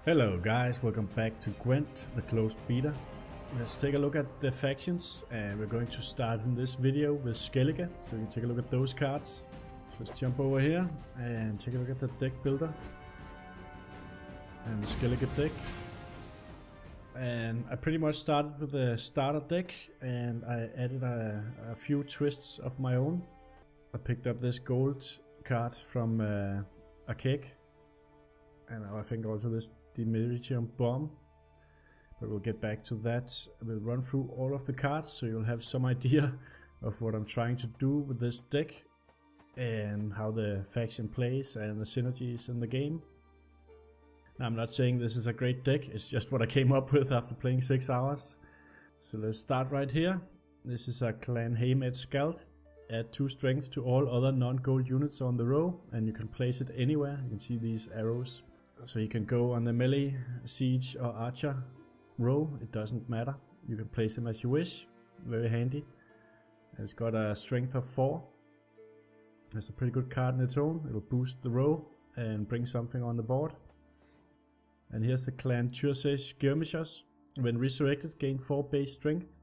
Hello guys, welcome back to Gwent, the closed beta. Let's take a look at the factions, and we're going to start in this video with Skellige, so you can take a look at those cards. So let's jump over here and take a look at the deck builder and the Skellige deck. And I pretty much started with the starter deck, and I added a few twists of my own. I picked up this gold card from a keg, and I think also this Dimeritium bomb, but we'll get back to that. We'll run through all of the cards so you'll have some idea of what I'm trying to do with this deck and how the faction plays and the synergies in the game. Now, I'm not saying this is a great deck, it's just what I came up with after playing 6 hours. So let's start right here. This is a Clan Haymed Skald. Add 2 strength to all other non-gold units on the row, and you can place it anywhere. You can see these arrows. So you can go on the melee, siege or archer row, it doesn't matter. You can place them as you wish, very handy. It's got a strength of 4. It's a pretty good card in its own. It'll boost the row and bring something on the board. And here's the Clan CD GWENT. When resurrected, gain 4 base strength.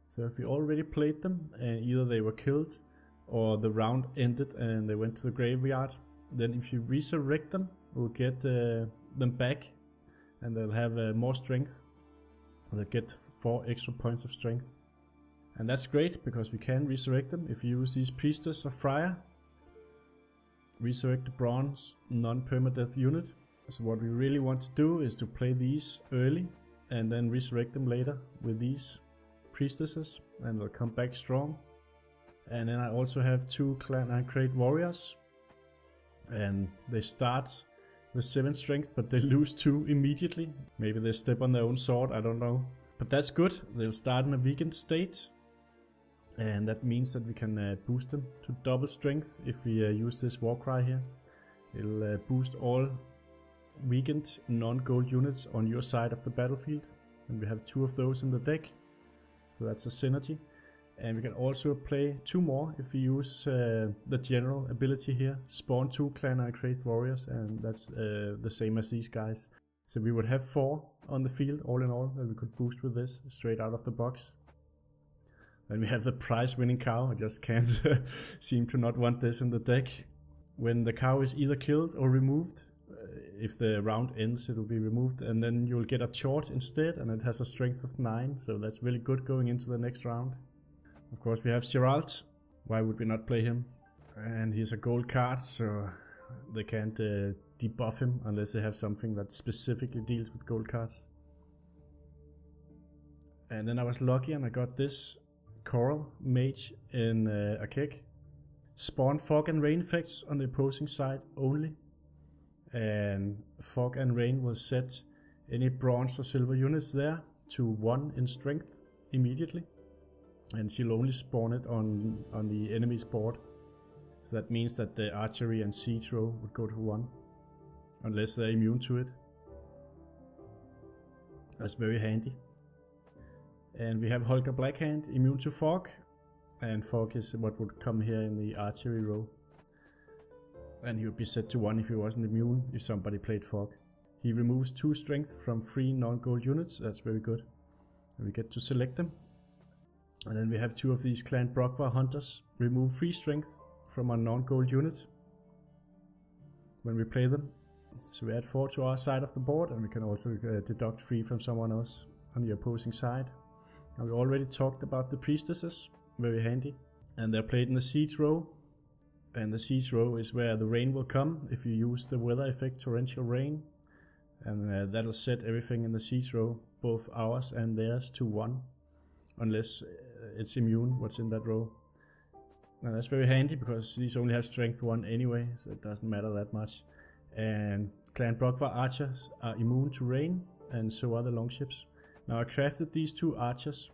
So if you already played them and either they were killed or the round ended and they went to the graveyard, then if you resurrect them, we'll get them back and they'll have more strength. They'll get 4 extra points of strength. And that's great because we can resurrect them if you use these Priestess of Fire. Resurrect the bronze non-permadeath unit. So what we really want to do is to play these early and then resurrect them later with these priestesses, and they'll come back strong. And then I also have 2 Clan Uncrate Warriors, and they start with 7 strength, but they lose 2 immediately. Maybe they step on their own sword, I don't know. But that's good, they'll start in a weakened state, and that means that we can boost them to double strength if we use this Warcry here. It'll boost all weakened non-gold units on your side of the battlefield, and we have 2 of those in the deck, so that's a synergy. And we can also play 2 more if we use the general ability here, spawn 2 Clan Uncrate Warriors, and that's the same as these guys. So we would have 4 on the field all in all that we could boost with this straight out of the box. Then we have the prize winning cow. I just can't seem to not want this in the deck. When the cow is either killed or removed, if the round ends, it will be removed, and then you'll get a charge instead, and it has a strength of 9, so that's really good going into the next round. Of course, we have Geralt. Why would we not play him? And he's a gold card, so they can't debuff him unless they have something that specifically deals with gold cards. And then I was lucky and I got this Coral Mage in a keg. Spawn fog and rain effects on the opposing side only. And fog and rain will set any bronze or silver units there to 1 in strength immediately. And she'll only spawn it on the enemy's board. So that means that the archery and siege row would go to 1, unless they're immune to it. That's very handy. And we have Holger Blackhand, immune to fog, and fog is what would come here in the archery row. And he would be set to 1 if he wasn't immune if somebody played fog. He removes 2 strength from 3 non-gold units, that's very good. And we get to select them. And then we have 2 of these Clan Brokvar Hunters. Remove 3 strength from a non-gold unit when we play them. So we add 4 to our side of the board, and we can also deduct 3 from someone else on the opposing side. And we already talked about the priestesses, very handy. And they're played in the siege row. And the siege row is where the rain will come if you use the weather effect torrential rain. And that'll set everything in the siege row, both ours and theirs, to 1. Unless it's immune what's in that row. And that's very handy because these only have strength 1 anyway, so it doesn't matter that much. And Clan Brokvar archers are immune to rain, and so are the longships. Now I crafted these 2 archers,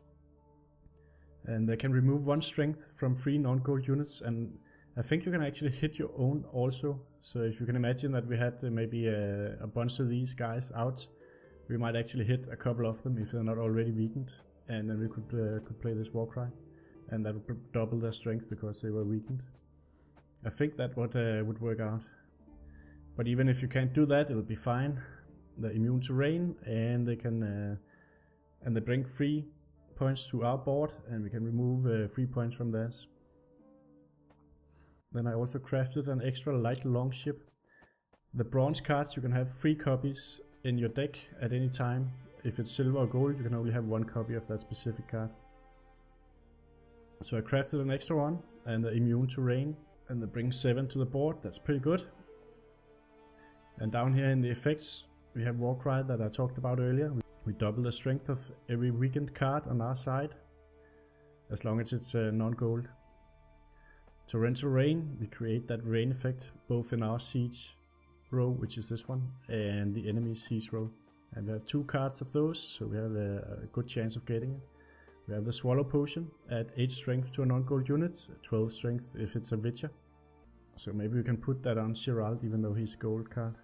and they can remove 1 strength from 3 non-gold units, and I think you can actually hit your own also. So if you can imagine that we had maybe a bunch of these guys out, we might actually hit a couple of them if they're not already weakened. And then we could play this Warcry, and that would double their strength because they were weakened. I think that would work out. But even if you can't do that, it'll be fine. They're immune to rain, and they can and they bring 3 points to our board, and we can remove 3 points from theirs. Then I also crafted an extra light longship. The bronze cards, you can have 3 copies in your deck at any time. If it's silver or gold, you can only have 1 copy of that specific card. So I crafted an extra one, and they're immune to rain, and they bring 7 to the board. That's pretty good. And down here in the effects, we have Warcry that I talked about earlier. We double the strength of every weakened card on our side, as long as it's non-gold. Torrential Rain, we create that rain effect both in our siege row, which is this one, and the enemy siege row. And we have 2 cards of those, so we have a good chance of getting it. We have the Swallow Potion, add 8 strength to a non-gold unit, 12 strength if it's a Witcher. So maybe we can put that on Geralt, even though he's a gold card.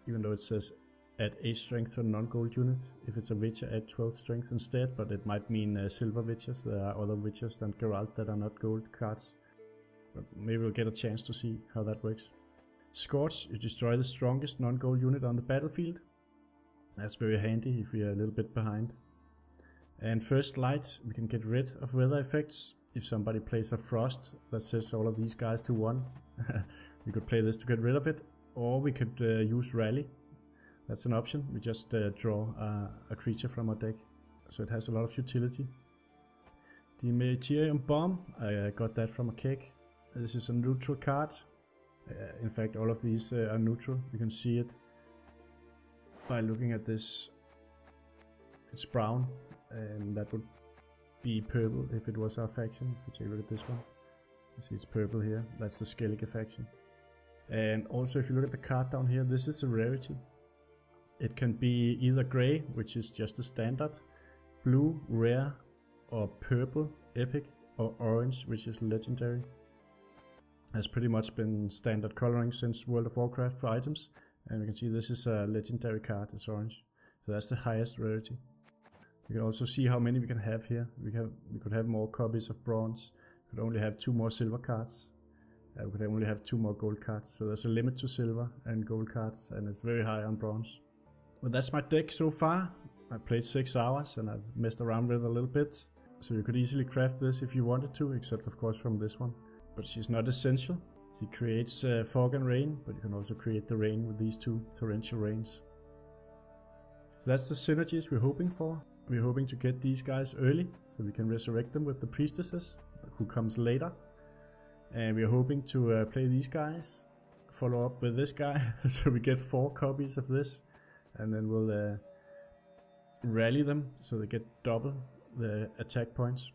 Even though it says add 8 strength to a non-gold unit. If it's a Witcher, add 12 strength instead, but it might mean silver Witchers. There are other Witchers than Geralt that are not gold cards. But maybe we'll get a chance to see how that works. Scorch, you destroy the strongest non-gold unit on the battlefield. That's very handy if we are a little bit behind. And First Light, we can get rid of weather effects. If somebody plays a Frost that sets all of these guys to 1, we could play this to get rid of it. Or we could use Rally. That's an option. We just draw a creature from our deck. So it has a lot of utility. The Meteorium Bomb, I got that from a keg. This is a neutral card. In fact, all of these are neutral. You can see it by looking at this. It's brown, and that would be purple if it was our faction. If you take a look at this one, you see it's purple here. That's the Skellige faction. And also, if you look at the card down here, this is a rarity. It can be either grey, which is just a standard, blue, rare, or purple, epic, or orange, which is legendary. Has pretty much been standard coloring since World of Warcraft for items, and we can see this is a legendary card. It's orange, so that's the highest rarity. We can also see how many we can have here. We could have more copies of bronze. We could only have 2 more silver cards. We could only have 2 more gold cards. So there's a limit to silver and gold cards, and it's very high on bronze. Well, that's my deck so far. I played 6 hours and I've messed around with it a little bit. So you could easily craft this if you wanted to, except of course from this one. But she's not essential. She creates fog and rain, but you can also create the rain with these 2 torrential rains. So that's the synergies we're hoping for. We're hoping to get these guys early, so we can resurrect them with the priestesses, who comes later. And we're hoping to play these guys, follow up with this guy, so we get 4 copies of this. And then we'll rally them, so they get double the attack points.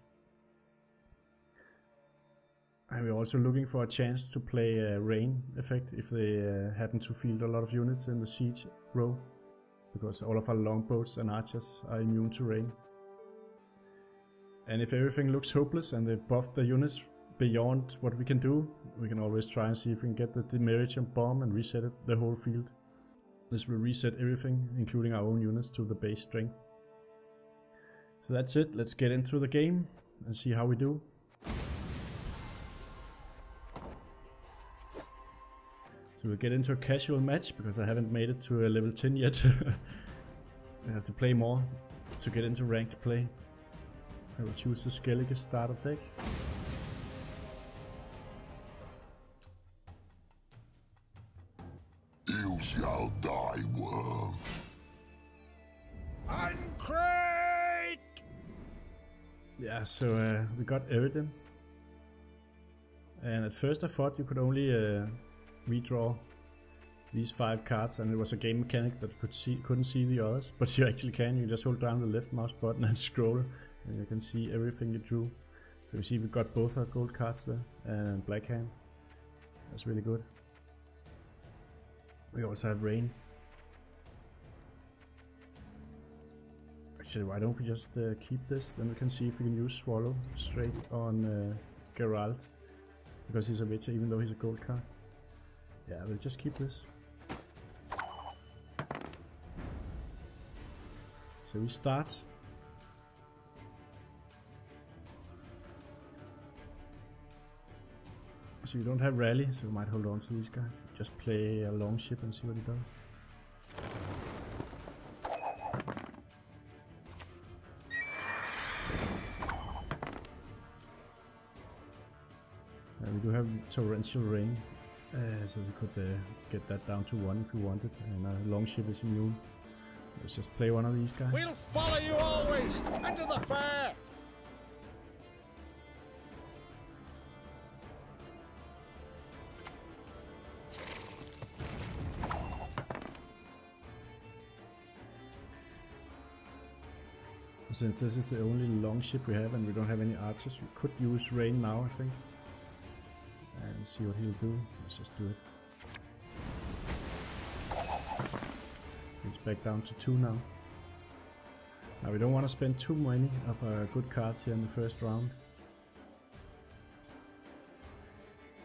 And we're also looking for a chance to play a rain effect if they happen to field a lot of units in the siege row, because all of our longbows and archers are immune to rain. And if everything looks hopeless and they buff the units beyond what we can do, we can always try and see if we can get the Meteorium Bomb and reset it, the whole field. This will reset everything, including our own units, to the base strength. So that's it, let's get into the game and see how we do. So we'll get into a casual match, because I haven't made it to a level 10 yet. I have to play more to get into ranked play. I will choose the Skellige starter deck. You shall die, worm. Uncrate! Yeah, so we got Eridan. And at first I thought you could only redraw these 5 cards, and it was a game mechanic that you couldn't see the others, but you actually can. You just hold down the left mouse button and scroll, and you can see everything you drew. So you see we got both our gold cards there, and black hand. That's really good. We also have rain. Actually, why don't we just keep this, then we can see if we can use Swallow straight on Geralt, because he's a Witcher even though he's a gold card. Yeah, we'll just keep this. So we start. So we don't have rally, so we might hold on to these guys. Just play a long ship and see what he does. do have torrential rain, so we could get that down to 1 if we wanted, and our longship is immune. Let's just play one of these guys. We'll follow you always into the fair. Since this is the only longship we have and we don't have any archers, we could use rain now, I think. And see what he'll do. Let's just do it. He's back down to 2 now. Now we don't want to spend too many of our good cards here in the first round.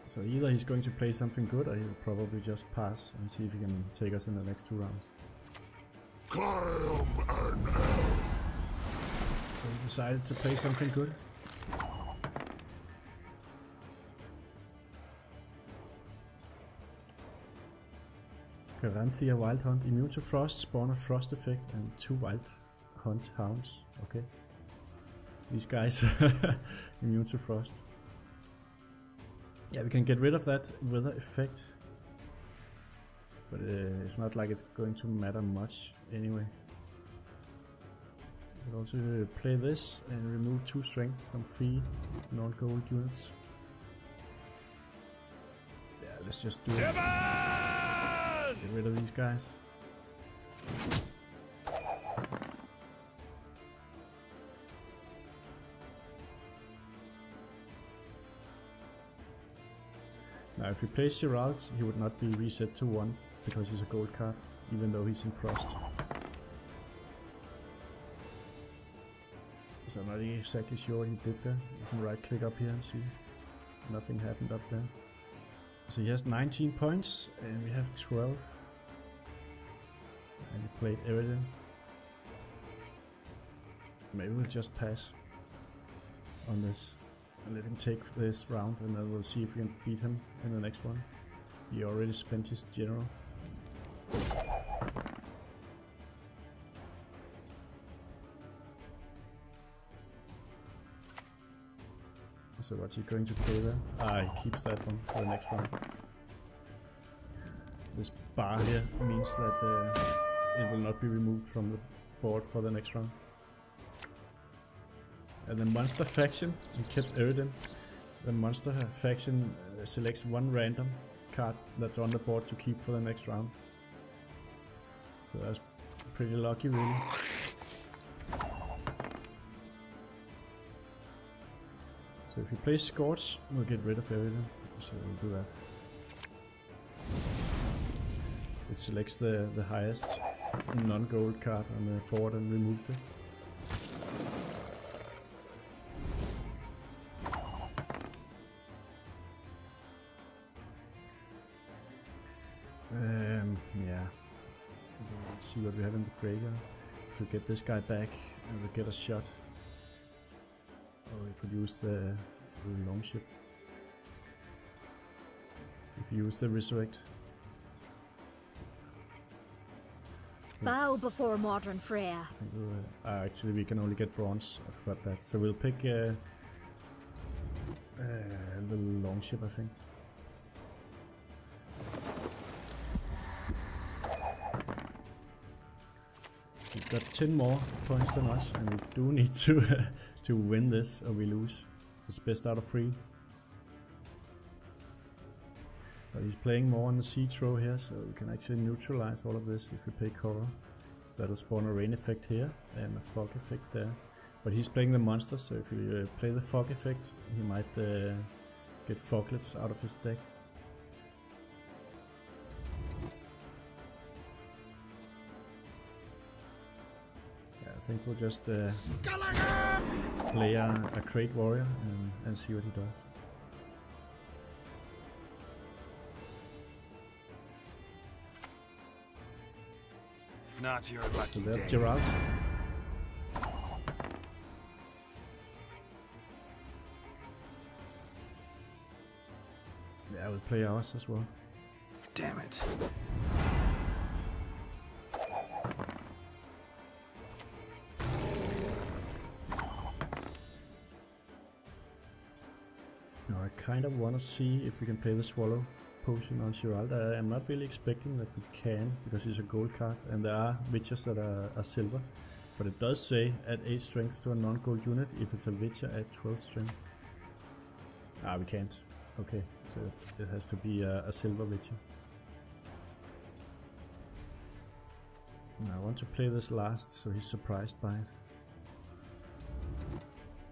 So either he's going to play something good or he'll probably just pass and see if he can take us in the next 2 rounds. So he decided to play something good. Garanthia Wild Hunt, immune to frost, spawn of frost effect, and 2 Wild Hunt Hounds. Okay. These guys immune to frost. Yeah, we can get rid of that weather effect. But it's not like it's going to matter much anyway. We can also play this and remove 2 strength from 3 non-gold units. Yeah, let's just do it. Get rid of these guys. Now if we play Geralt, he would not be reset to 1 because he's a gold card, even though he's in frost. So I'm not exactly sure what he did there. You can right click up here and see. Nothing happened up there. So he has 19 points and we have 12. And he played Eridan. Maybe we'll just pass on this and let him take this round, and then we'll see if we can beat him in the next one. He already spent his general. So what's he going to play there? Ah, he keeps that one for the next round. This bar here means that it will not be removed from the board for the next round. And the monster faction, we kept Eridan. The monster faction selects 1 random card that's on the board to keep for the next round. So that's pretty lucky, really. So if you play Scorch, we'll get rid of Eridan. So we'll do that. It selects the highest non-gold card on the board and removes it. Yeah. Let's see what we have in the graveyard. To get this guy back and we'll get a shot. Or we could use the longship. If you use the resurrect. Bow before modern Freya. Actually we can only get bronze, I forgot that. So we'll pick the longship, I think. We've got 10 more points than us, and we do need to win this or we lose. It's best out of 3. But he's playing more on the siege row here, so we can actually neutralize all of this if we play cover. So that'll spawn a rain effect here and a fog effect there. But he's playing the monster, so if we play the fog effect, he might get foglets out of his deck. I think we'll just play a Crate Warrior and see what he does. Not your lucky So there's day. Geralt. Yeah, we'll play ours as well. Damn it. kind of want to see if we can play the Swallow potion on Gerald. I'm not really expecting that we can, because he's a gold card, and there are witches that are silver. But it does say add 8 strength to a non-gold unit. If it's a witcher, add 12 strength. We can't. Okay, so it has to be a silver witcher. Now I want to play this last, so he's surprised by it.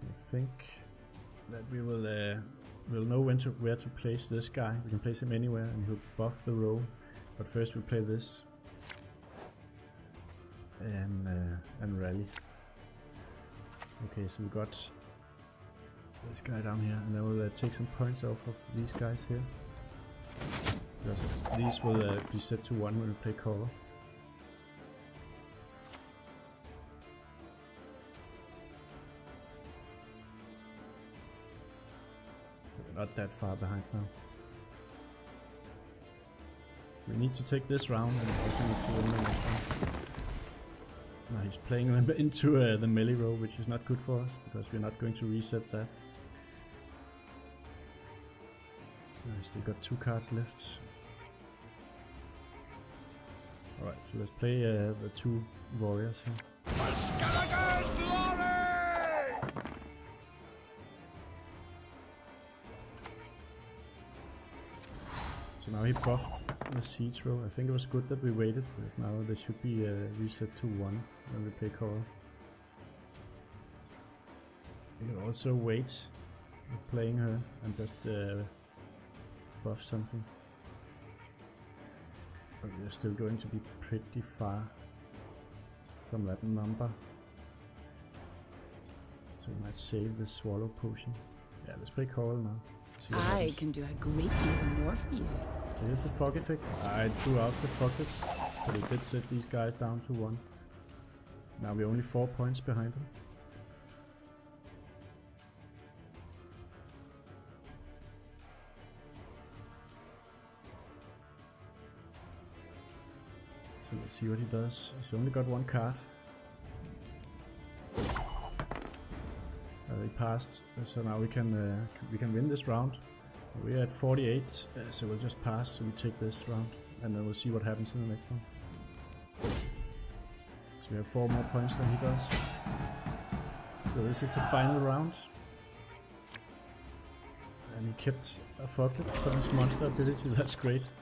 I think that we'll know where to place this guy. We can place him anywhere, and he'll buff the row. But first we'll play this and rally. Okay, so we got this guy down here, and then we'll take some points off of these guys here, because these will be set to 1 when we play cover. We're not that far behind now. We need to take this round, and we also need to win the next one. Now he's playing them into the melee row, which is not good for us, because we're not going to reset that. He's still got 2 cards left. Alright, so let's play the 2 warriors here. Skellige glory! So now he buffed the siege row. I think it was good that we waited, because now they should be reset to 1 when we play cover. You can also wait with playing her and just buff something. But we're still going to be pretty far from that number. So we might save the Swallow potion. Yeah, let's play coral now. I can do a great deal more for you. So here's a fog effect. I drew out the foggets, but it did set these guys down to 1. Now we're only 4 points behind them. So let's see what he does. He's only got 1 card. He passed, so now we can win this round. We're at 48, so we'll just pass. So we take this round, and then we'll see what happens in the next one. So we have 4 more points than he does. So this is the final round, and he kept a Foglet from his monster ability. That's great.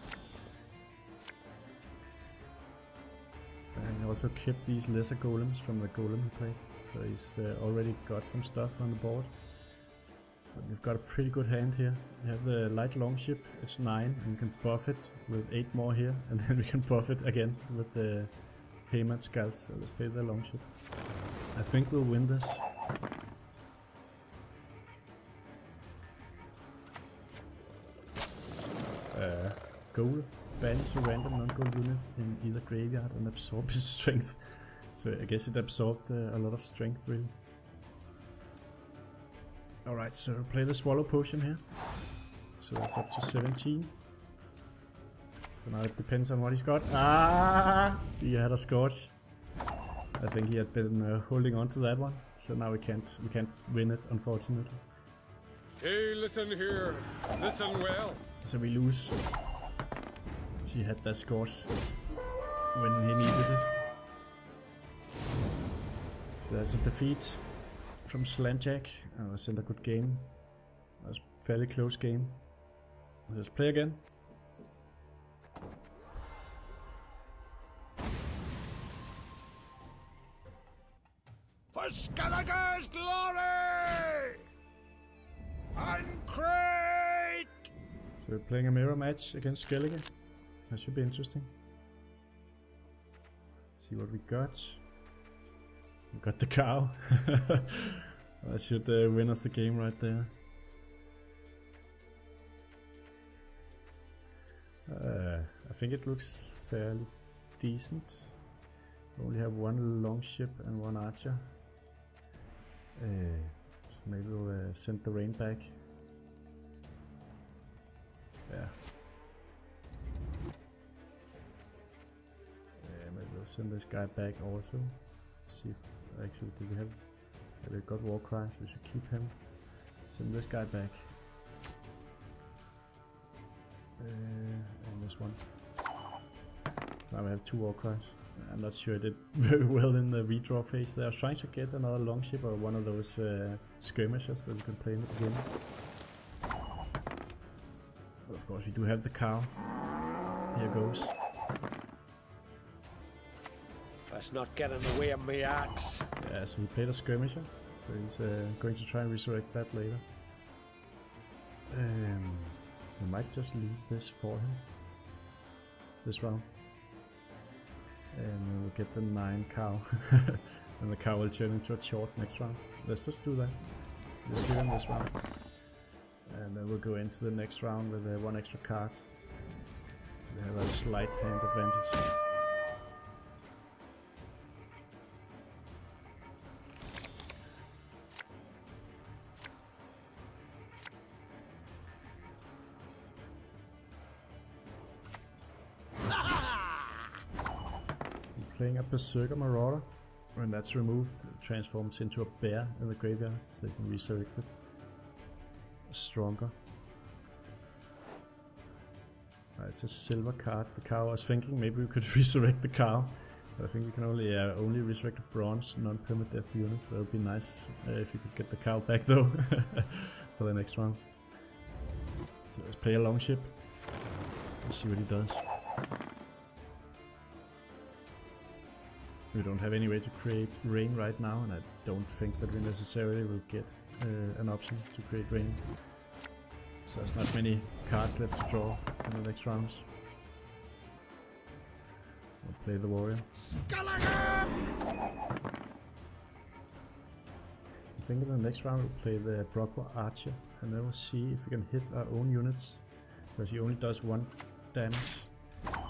And he also kept these lesser golems from the golem he played. So he's already got some stuff on the board. But we've got a pretty good hand here. We have the light longship, it's 9, and we can buff it with 8 more here, and then we can buff it again with the Heimat Scouts. So let's play the longship. I think we'll win this. Goal. Banish a random non-gold unit in either graveyard and absorb his strength. So I guess it absorbed a lot of strength, really. Alright, so we'll play the Swallow potion here. So that's up to 17. So now it depends on what he's got. He had a Scorch. I think he had been holding on to that one. So now we can't win it, unfortunately. Hey, listen here. Listen well. So we lose. He had that Scorch when he needed it. So that's a defeat from Slamjack. That was a good game. That was a fairly close game. Let's play again. For Skellige's glory! And great! So we're playing a mirror match against Skellige. That should be interesting. See what we got. We got the cow. That should win us the game right there. I think it looks fairly decent. We only have 1 longship and 1 archer. So maybe we'll send the rain back. Yeah. Maybe we'll send this guy back also. See if actually did we have we got war cries, we should keep him. Send this guy back. and this one. Now we have 2 war cries. I'm not sure I did very well in the redraw phase there. I was trying to get another longship or one of those skirmishers that we can play in the beginning. But of course we do have the cow. Here goes. Let's not get in the way of my axe. Yeah, so he played a skirmisher. So he's going to try and resurrect that later. We might just leave this for him. This round. And we'll get the 9 cow. And the cow will turn into a short next round. Let's just do that. Let's give him this round. And then we'll go into the next round with 1 extra card. So we have a slight hand advantage. Playing a Berserker Marauder. When that's removed, it transforms into a bear in the graveyard, so you can resurrect it. Stronger. It's a silver card. The cow. I was thinking maybe we could resurrect the cow, but I think we can only resurrect a bronze non-permadeath unit. That would be nice if you could get the cow back though for the next round. So let's play a longship. Let's see what he does. We don't have any way to create rain right now, and I don't think that we necessarily will get an option to create rain. So there's not many cards left to draw in the next rounds. We'll play the warrior. I think in the next round we'll play the Brockwar Archer, and then we'll see if we can hit our own units, because he only does 1 damage,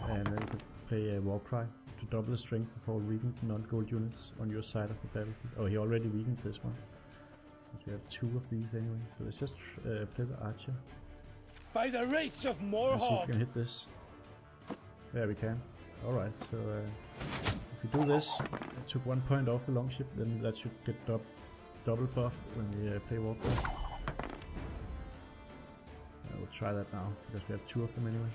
and then we can play a Warcry to double the strength of all weakened non-gold units on your side of the battlefield. Oh, he already weakened this one. Because we have 2 of these anyway. So let's just play the archer. By the rates of Let's see if Morhog! we can hit this. Yeah, we can. Alright, so if we do this, I took 1 point off the longship, then that should get double buffed when we play Warcry. We'll try that now, because we have 2 of them anyway.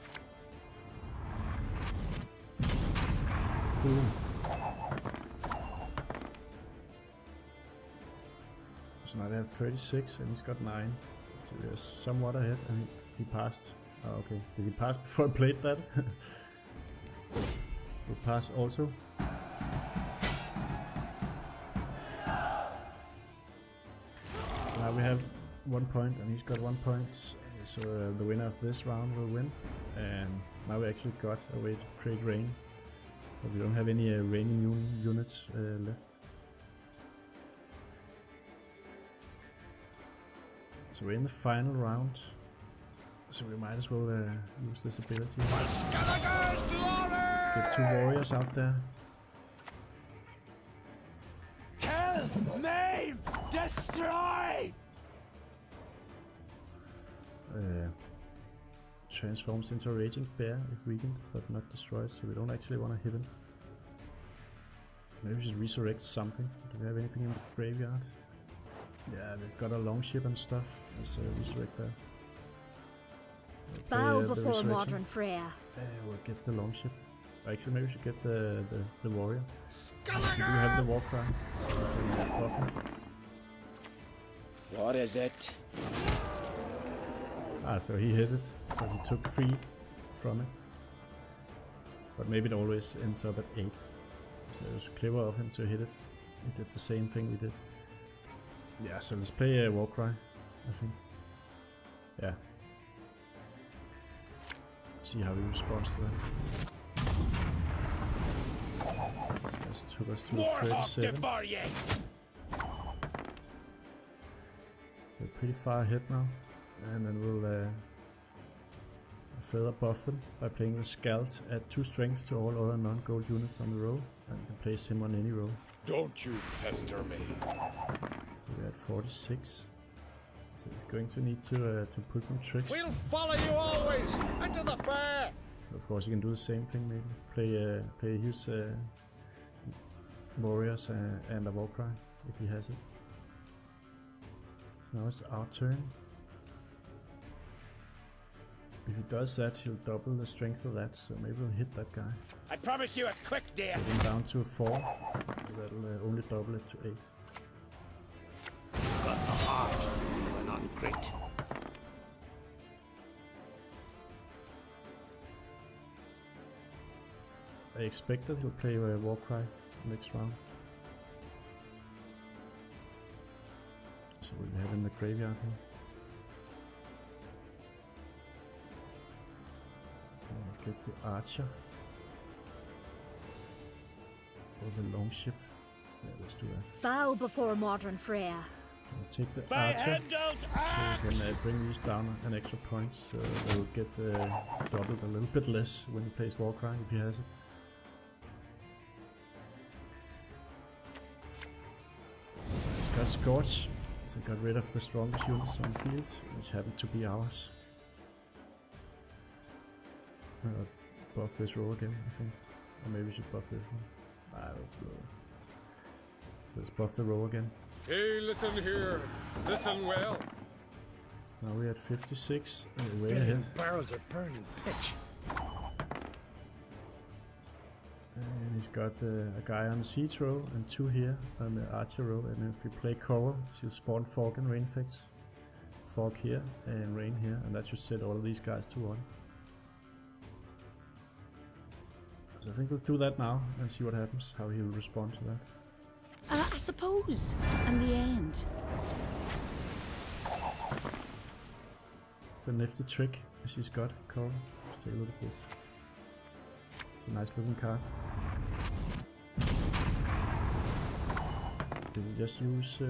Boom. So now we have 36 and he's got 9. So we are somewhat ahead, and he passed. Oh, okay. Did he pass before I played that? We'll pass also. So now we have 1 point and he's got 1 point. So the winner of this round will win. And now we actually got a way to create rain. But we don't have any rain immune units left. So we're in the final round. So we might as well use this ability. Get 2 warriors out there. Kill! Maim! Destroy! Transforms into a raging bear if weakened, but not destroyed, so we don't actually want to hit him. Maybe we should resurrect something. Do we have anything in the graveyard? Yeah, we've got a longship and stuff. Let's resurrect that. Bow before modern Freya. We'll get the longship. Actually, maybe we should get the warrior. We do have the war cry, so we can buff him. What is it? Ah, so he hit it, but he took 3 from it. But maybe it always ends up at 8. So it was clever of him to hit it. He did the same thing we did. Yeah, so let's play a Warcry, I think. Yeah. See how he responds to that. So this took us to 37. We're pretty far ahead now. And then we'll further buff them by playing the Scald, add 2 strength to all other non-gold units on the row, and we can place him on any row. Don't you pester me. So we're at 46. So he's going to need to pull some tricks. We'll follow you always into the fair. Of course, you can do the same thing. Maybe play his warriors and a Warcry if he has it. So now it's our turn. If he does that, he'll double the strength of that, so maybe we'll hit that guy. I promise you a quick death. Take him down to 4. That'll only double it to 8. Got the heart of an ungrit. I expect that he'll play Warcry next round. So we'll have in the graveyard here. Get the archer. Or the longship. Yeah, let's do that. Bow before modern Freya. I'll take the By archer. Handel's So we can axe! bring these down an extra point. So they'll get doubled a little bit less when he plays Warcry if he has it. He's got Scorch. So he got rid of the strongest units on the field, which happened to be ours. Buff this row again, I think. Or maybe we should buff this one. I don't know. So let's buff the row again. Hey, listen here. Listen well. Now we're at 56, and we're way Billion ahead. barrels of burning pitch. And he's got a guy on the siege row and 2 here on the archer row. And if we play coral, she'll spawn fog and rain effects. Fog here and rain here, and that should set all of these guys to 1. So I think we'll do that now and see what happens, how he'll respond to that. I suppose. And the end. It's a nifty trick she's got, Coral. Let's take a look at this. It's a nice looking card. Did he just use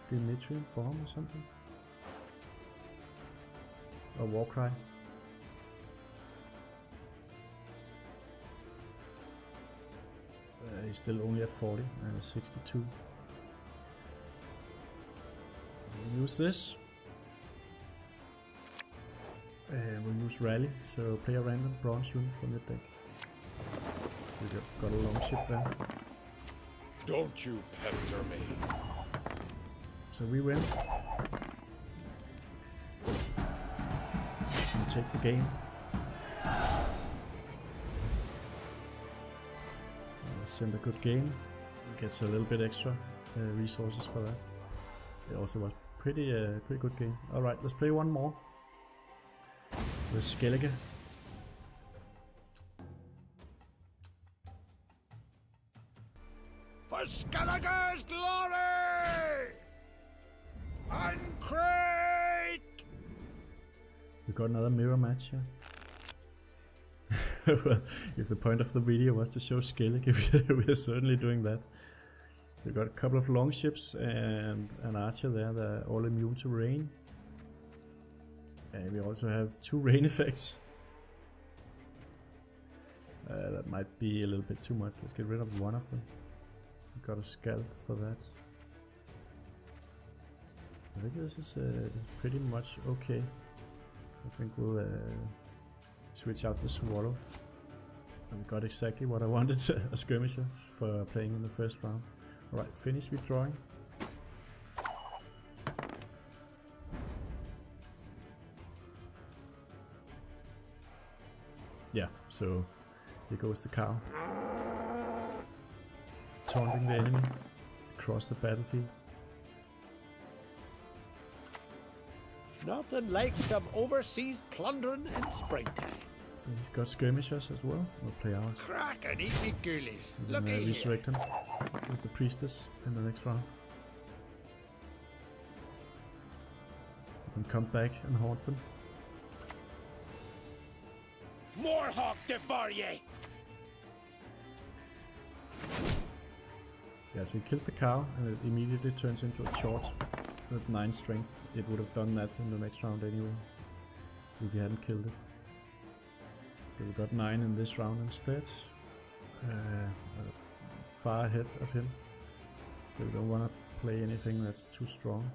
Dimitri Bomb or something? Or Warcry? He's still only at 40 and 62. So we'll use this. And we'll use Rally, so play a random bronze unit from your deck. We got a long ship there. Don't you pester me. So we win. And take the game. Send a good game. Gets a little bit extra resources for that. It also was pretty good game. Alright, let's play one more. With Skellige. For Skellige's glory! And great! We got another mirror match here. Well, if the point of the video was to show Skellige, we are certainly doing that. We got a couple of longships and an archer there that are all immune to rain. And we also have 2 rain effects. That might be a little bit too much. Let's get rid of one of them. We got a scald for that. I think this is pretty much okay. I think we'll switch out the swallow. And we got exactly what I wanted, a skirmisher for playing in the first round. Alright, finish withdrawing. Yeah, so here goes the cow. Taunting the enemy across the battlefield. Nothing like some overseas plundering in springtime. So he's got skirmishers as well. We'll play ours. Crack and eat me ghoulies. And Look then at resurrect him with the priestess in the next round. So we can come back and haunt them. More hawk devour ye! Yeah, so he killed the cow and it immediately turns into a chort with 9 strength. It would have done that in the next round anyway, if he hadn't killed it. So we got 9 in this round instead. Far ahead of him. So we don't want to play anything that's too strong.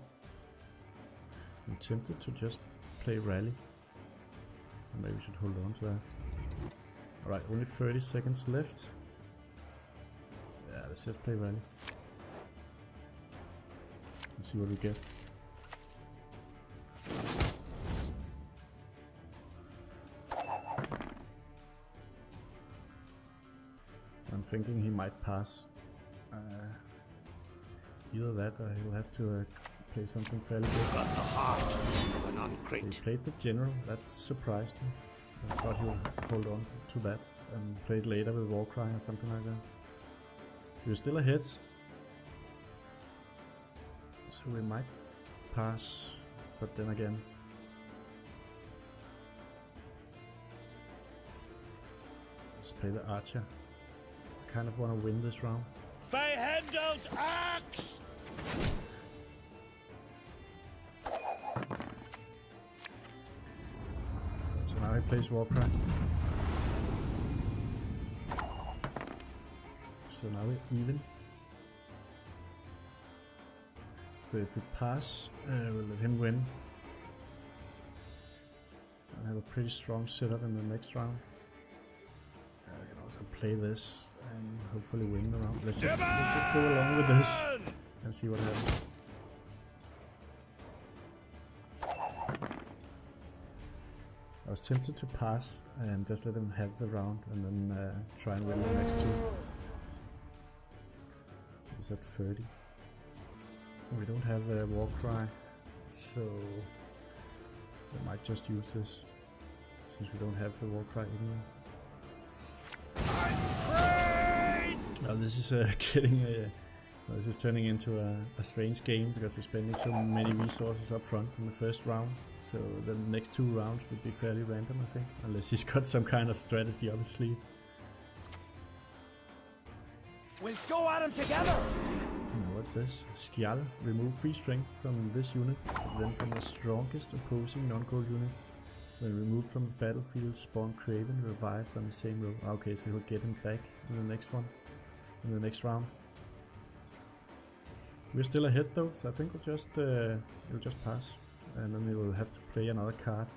I'm tempted to just play Rally. Maybe we should hold on to that. Alright, only 30 seconds left. Yeah, let's just play Rally. Let's see what we get. thinking he might pass. Either that or he'll have to play something fairly good. Got the heart of an He uncrate. played the general, that surprised me. I thought he would hold on to that and play it later with Warcry or something like that. He was still ahead. So we might pass, but then again. Let's play the archer. I kind of want to win this round. By Handel's axe! So now he plays Warcry. So now we're even. So if we pass, we'll let him win. I have a pretty strong setup in the next round. I can also play this and hopefully win the round. Let's just go along with this and see what happens. I was tempted to pass and just let him have the round and then try and win the next two. So he's at 30. We don't have a Warcry, so we might just use this since we don't have the Warcry anyway. Now this is this is turning into a strange game because we're spending so many resources up front in the first round. So the next two rounds would be fairly random, I think, unless he's got some kind of strategy up his sleeve. We'll go at him together! Now what's this? Skjal. Remove free strength from this unit, then from the strongest opposing non-gold unit. When removed from the battlefield, spawn Craven revived on the same row. Okay, so he'll get him back in the next one, in the next round. We're still ahead though, so I think we'll just pass, and then we'll have to play another card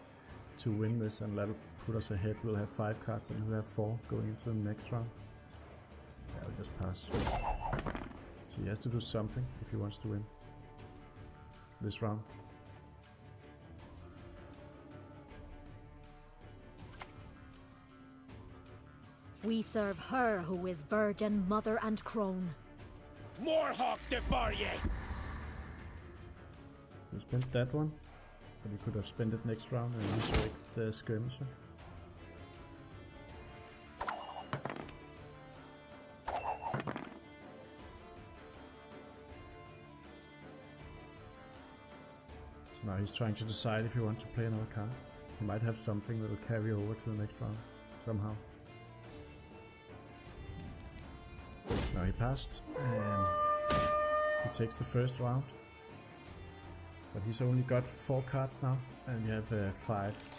to win this, and that'll put us ahead. We'll have 5 cards, and we'll have 4 going into the next round. Yeah, we'll just pass. So he has to do something if he wants to win this round. We serve her who is virgin, mother, and crone. Moorhawk de Barrier! So we spent that one, but we could have spent it next round and resurrect the skirmisher. So now he's trying to decide if he wants to play another card. He might have something that will carry over to the next round somehow. Now he passed, and he takes the first round. But he's only got 4 cards now, and we have 5.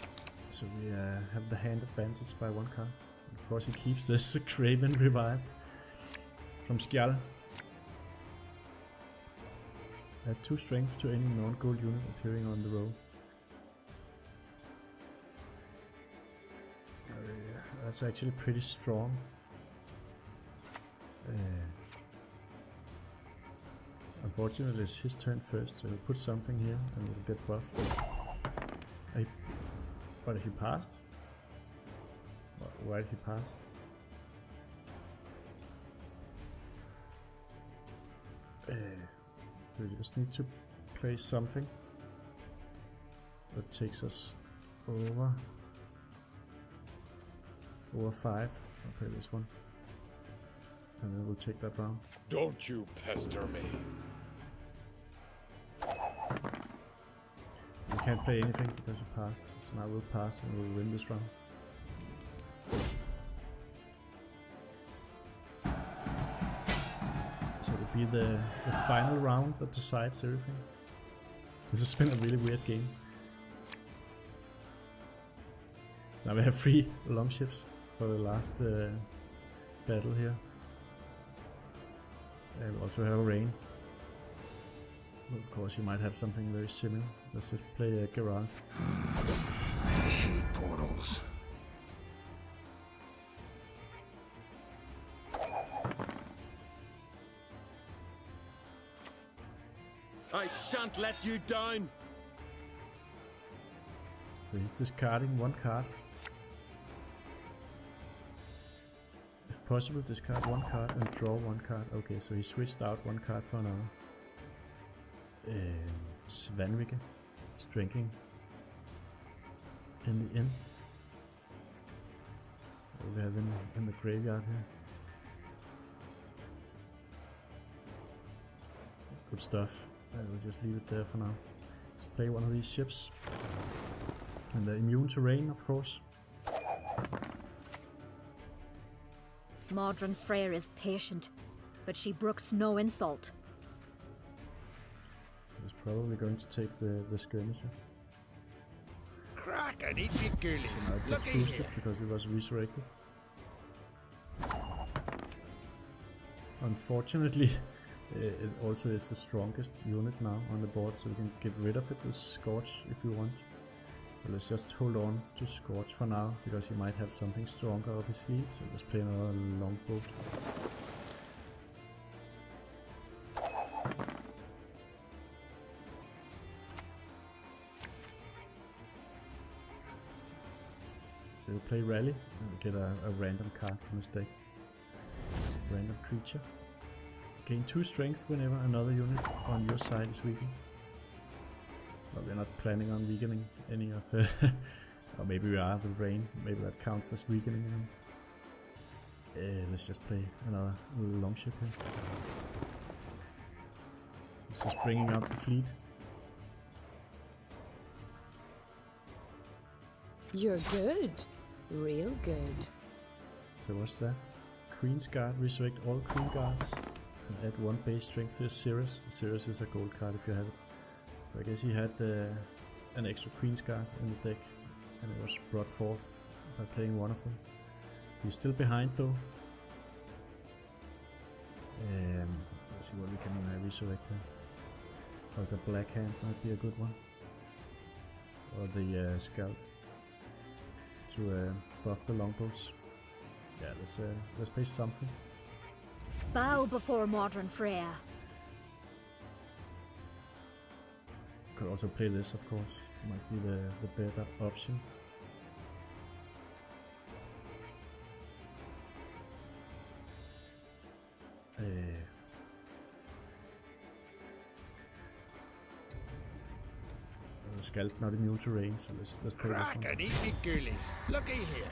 So we have the hand advantage by 1 card. And of course he keeps this Craven revived from Skjal. Add 2 strength to any non-gold unit appearing on the row. That's actually pretty strong. Unfortunately it's his turn first, so he'll put something here and it'll get buffed. But if he passed? Why did he pass? So we just need to play something that takes us over 5. I'll play this one. And then we'll take that round. Don't you pester me. So we can't play anything because we passed. So now we'll pass and we'll win this round. So it'll be the final round that decides everything. This has been a really weird game. So now we have 3 longships for the last battle here. And we also have a rain. But of course you might have something very similar. Let's just play Geralt. I hate portals. I shan't let you down! So he's discarding 1 card. If possible, discard one card and draw one card. Okay, so he switched out one card for another. Svanvike is drinking in the inn. What do we have in the graveyard here? Good stuff. I will just leave it there for now. Let's play one of these ships. And they're immune to rain, of course. Modron Freyr is patient, but she brooks no insult. He's probably going to take the skirmisher. Crack and eat your ghoulies. So now it gets Looky boosted here. because it was resurrected. Unfortunately, it also is the strongest unit now on the board, so we can get rid of it with Scorch if we want. But let's just hold on to Scorch for now, because he might have something stronger up his sleeve, so let's play another longboat. So we'll play Rally and get a random card from his deck. Random creature. Gain 2 strength whenever another unit on your side is weakened. But we're not planning on weakening any of or maybe we are with rain, maybe that counts as weakening them. Let's just play another longship here. It's just bringing out the fleet. You're good. Real good. So what's that? Queen's Guard, resurrect all Queen Guards and add 1 base strength to a Cirrus. A Cirrus is a gold card if you have it. So I guess he had an extra Queen's Guard in the deck, and it was brought forth by playing one of them. He's still behind though. Let's see what we can resurrect here. Like a Black Hand might be a good one. Or the Scout to buff the longboats. Yeah, let's play something. Bow before Modron Freyr. Could also play this, of course. Might be the better option. The Skald's not immune to rain, so let's play this Crack one. and eat your ghoulies. Looky here.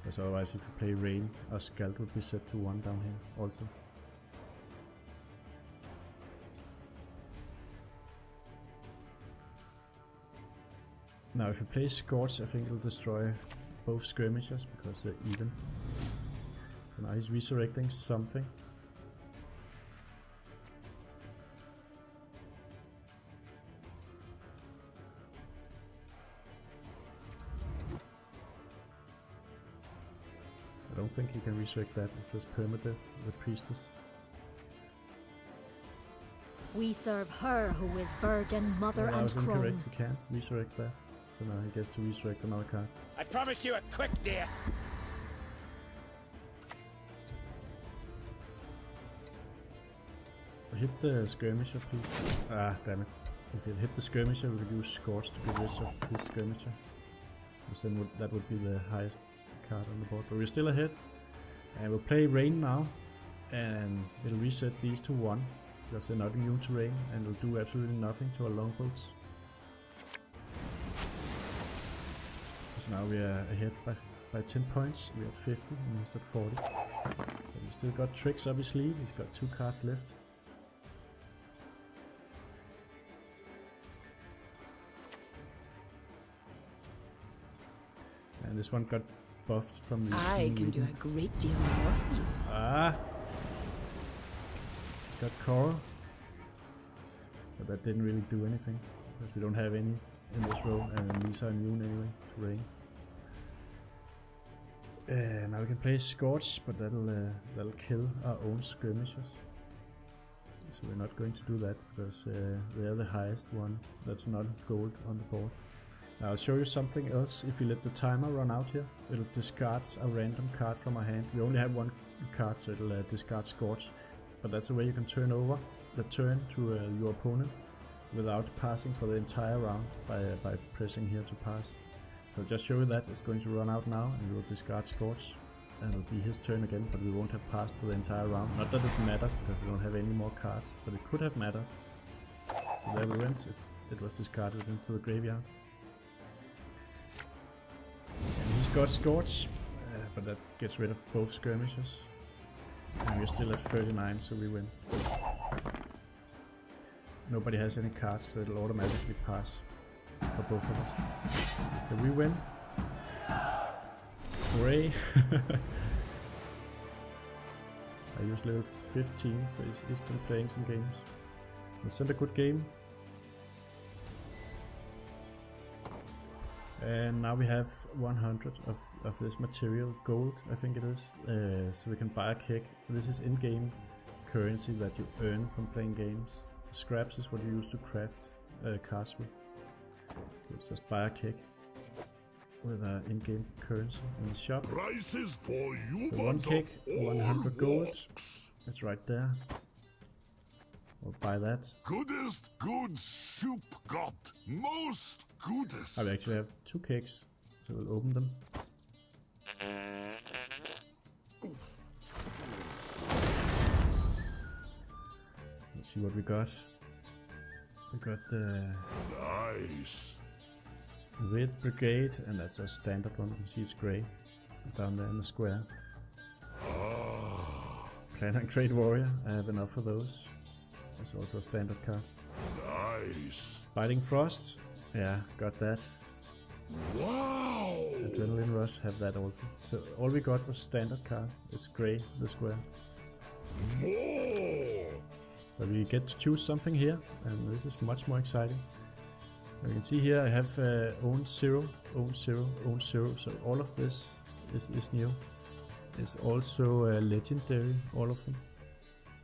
Because otherwise, if you play rain, our Skald would be set to 1 down here also. Now if you play Scorch, I think it'll destroy both skirmishers because they're even. So now he's resurrecting something. I don't think he can resurrect that. It says permadeath, the priestess. We serve her who is virgin, mother, Well, I and was crone. incorrect. He can't resurrect that. So now he gets to resurrect another card. I promise you a quick death. Hit the skirmisher, please. Ah, damn it. If it hit the skirmisher, we could use Scorch to get rid of his skirmisher. Because then that would be the highest card on the board. But we're still ahead. And we'll play Rain now. And it'll reset these to 1. Because they're not immune to rain. And it'll do absolutely nothing to our longboats. So now we are ahead by 10 points. We're at 50 and he's at 40. But he's still got tricks up his sleeve. He's got 2 cards left. And this one got buffed from the I can do a great deal more for you. Ah! It's got coral. But that didn't really do anything. Because we don't have any in this row. And these are immune anyway to rain. Now we can play Scorch, but that'll kill our own skirmishers. So we're not going to do that, because they're the highest one that's not gold on the board. Now I'll show you something else. If you let the timer run out here, it'll discard a random card from our hand. We only have 1 card, so it'll discard Scorch. But that's a way you can turn over the turn to your opponent without passing for the entire round by pressing here to pass. So just show you that it's going to run out now, and we'll discard Scorch, and it'll be his turn again, but we won't have passed for the entire round. Not that it matters, because we don't have any more cards, but it could have mattered. So there we went, it was discarded into the graveyard. And he's got Scorch, but that gets rid of both skirmishes. And we're still at 39, so we win. Nobody has any cards, so it'll automatically pass for both of us. So we win. Hooray! I use level 15, so he's been playing some games. Let's send a good game. And now we have 100 of this material, gold I think it is, so we can buy a keg. This is in-game currency that you earn from playing games. Scraps is what you use to craft cards with. So let's just buy a keg with an in-game currency in the shop. Prices for you. So one keg, 100 gold. It's right there. We'll buy that. Goodest good soup got. Most goodest. I actually have 2 kegs, so we'll open them. Let's see what we got. We got the Nice. Red Brigade, and that's a standard one. You can see it's grey down there in the square. Clan and Great Warrior, I have enough of those. That's also a standard card. Nice. Biting Frost, yeah, got that. Wow. Adrenaline Rush, have that also. So all we got was standard cards. It's grey, the square. More. But we get to choose something here, and this is much more exciting. You can see here I have own 0, own 0, own 0, so all of this is new. It's also legendary, all of them.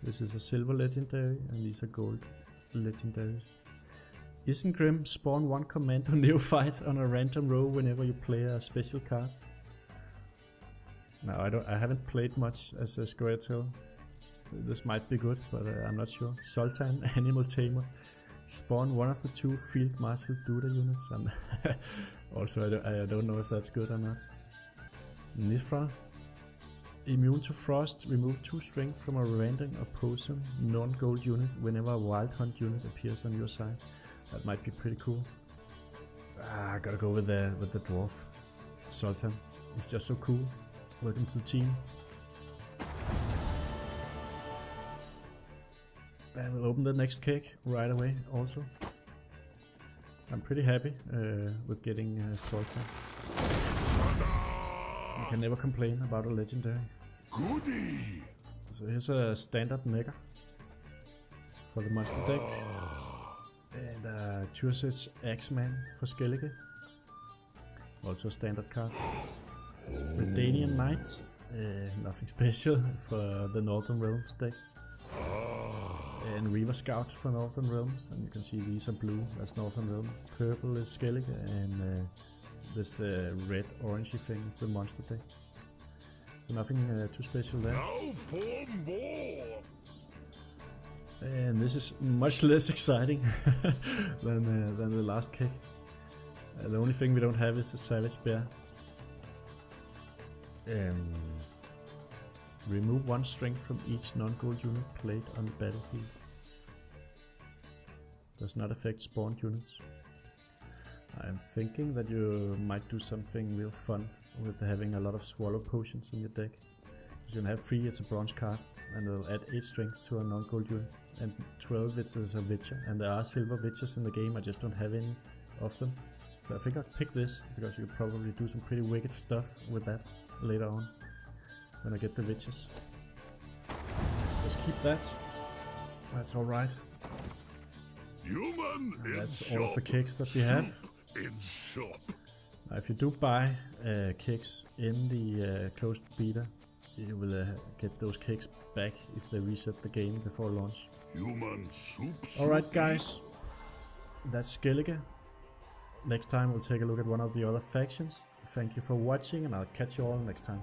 This is a silver legendary, and these are gold legendaries. Isn't Grim spawn 1 commando neophyte on a random row whenever you play a special card? No, I haven't played much as a Squirtle. This might be good, but I'm not sure. Sultan, Animal Tamer. Spawn 1 of the 2 Field Marshal Duda units, and also I don't know if that's good or not. Nifra. Immune to Frost. Remove 2 strength from a random opposing non-gold unit whenever a Wild Hunt unit appears on your side. That might be pretty cool. I gotta go with the dwarf. Sultan. He's just so cool. Welcome to the team. I will open the next keg right away also. I'm pretty happy with getting Sultan. You can never complain about a legendary. Goody. So here's a standard Necker for the monster deck. And a Tursage Axeman for Skellige. Also a standard card. Redanian Knight. Nothing special for the Northern Realms deck. And Reaver Scout for Northern Realms, and you can see these are blue, that's Northern Realm. Purple is Skellige, and this red orangey thing is the monster deck. So nothing too special there. Now for more. And this is much less exciting than the last kick. The only thing we don't have is a Savage Bear. Remove 1 strength from each non-gold unit played on the battlefield. Does not affect spawned units. I'm thinking that you might do something real fun with having a lot of swallow potions in your deck. You can have 3, it's a bronze card, and it'll add 8 strength to a non-gold unit, and 12 it's a Witcher, and there are silver Witchers in the game, I just don't have any of them. So I think I'll pick this, because you could probably do some pretty wicked stuff with that later on, when I get the Witches. Let's keep that. That's alright. Human in That's shop. all of the kicks that we have. In shop. Now if you do buy kicks in the closed beta, you will get those kicks back if they reset the game before launch. Human soup. Alright guys, that's Skellige. Next time we'll take a look at one of the other factions. Thank you for watching, and I'll catch you all next time.